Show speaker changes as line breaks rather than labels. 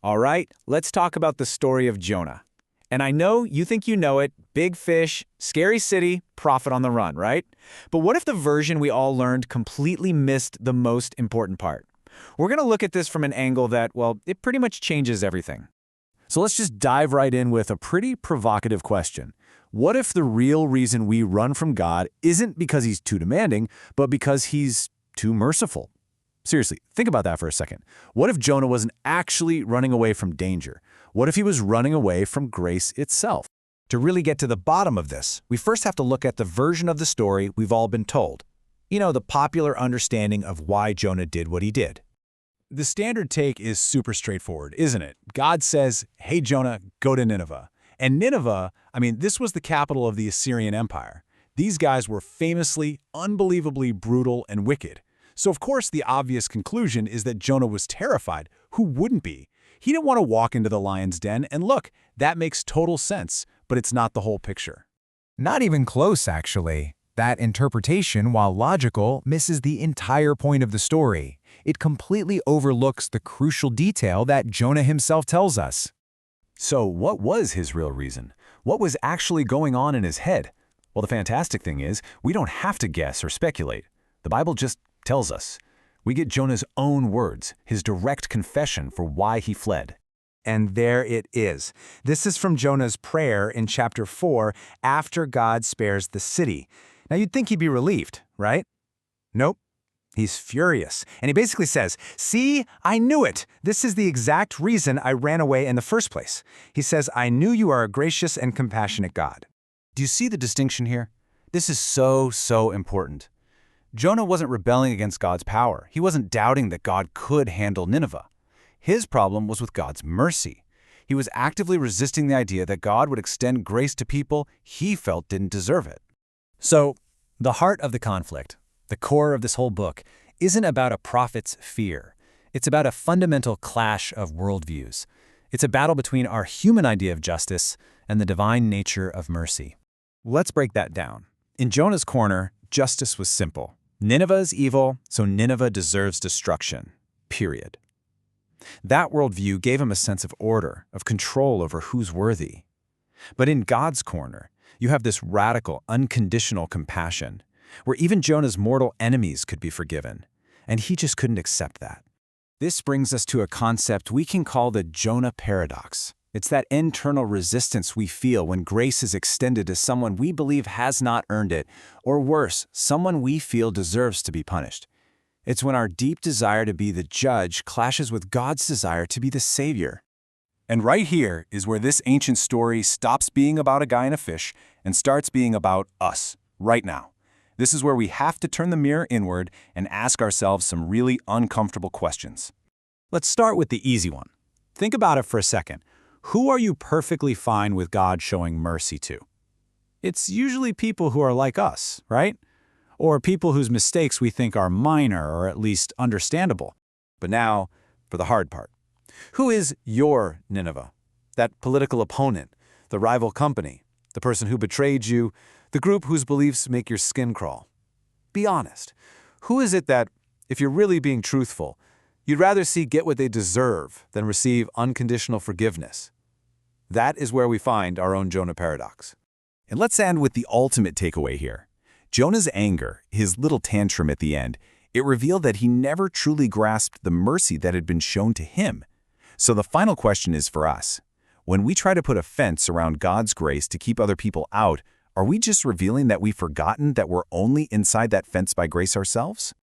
All right, let's talk about the story of Jonah. And I know you think you know it, big fish, scary city, prophet on the run, right? But what if the version we all learned completely missed the most important part? We're going to look at this from an angle that, well, it pretty much changes everything.
So let's just dive right in with a pretty provocative question. What if the real reason we run from God isn't because he's too demanding, but because he's too merciful? Seriously, think about that for a second. What if Jonah wasn't actually running away from danger? What if he was running away from grace itself?
To really get to the bottom of this, we first have to look at the version of the story we've all been told. You know, the popular understanding of why Jonah did what he did.
The standard take is super straightforward, isn't it? God says, hey, Jonah, go to Nineveh. And Nineveh, this was the capital of the Assyrian Empire. These guys were famously, unbelievably brutal and wicked. So of course the obvious conclusion is that Jonah was terrified. Who wouldn't be? He didn't want to walk into the lion's den, and look, that makes total sense, but it's not the whole picture.
Not even close, actually. That interpretation, while logical, misses the entire point of the story. It completely overlooks the crucial detail that Jonah himself tells us.
So what was his real reason? What was actually going on in his head? Well, the fantastic thing is, we don't have to guess or speculate. The Bible just tells us. We get Jonah's own words, his direct confession for why he fled.
And there it is. This is from Jonah's prayer in chapter 4 after God spares the city. Now you'd think he'd be relieved, right? Nope. He's furious. And he basically says, see, I knew it. This is the exact reason I ran away in the first place. He says, I knew you are a gracious and compassionate God.
Do you see the distinction here? This is so important. Jonah wasn't rebelling against God's power. He wasn't doubting that God could handle Nineveh. His problem was with God's mercy. He was actively resisting the idea that God would extend grace to people he felt didn't deserve it.
So, the heart of the conflict, the core of this whole book, isn't about a prophet's fear. It's about a fundamental clash of worldviews. It's a battle between our human idea of justice and the divine nature of mercy. Let's break that down. In Jonah's corner, justice was simple. Nineveh is evil, so Nineveh deserves destruction. Period. That worldview gave him a sense of order, of control over who's worthy. But in God's corner, you have this radical, unconditional compassion, where even Jonah's mortal enemies could be forgiven, and he just couldn't accept that. This brings us to a concept we can call the Jonah Paradox. It's that internal resistance we feel when grace is extended to someone we believe has not earned it, or worse, someone we feel deserves to be punished. It's when our deep desire to be the judge clashes with God's desire to be the savior.
And right here is where this ancient story stops being about a guy and a fish and starts being about us, right now. This is where we have to turn the mirror inward and ask ourselves some really uncomfortable questions.
Let's start with the easy one. Think about it for a second. Who are you perfectly fine with God showing mercy to? It's usually people who are like us, right? Or people whose mistakes we think are minor or at least understandable.
But now, for the hard part. Who is your Nineveh? That political opponent, the rival company, the person who betrayed you, the group whose beliefs make your skin crawl. Be honest. Who is it that, if you're really being truthful, you'd rather see get what they deserve than receive unconditional forgiveness? That is where we find our own Jonah Paradox. And let's end with the ultimate takeaway here. Jonah's anger, his little tantrum at the end, it revealed that he never truly grasped the mercy that had been shown to him. So the final question is for us. When we try to put a fence around God's grace to keep other people out, are we just revealing that we've forgotten that we're only inside that fence by grace ourselves?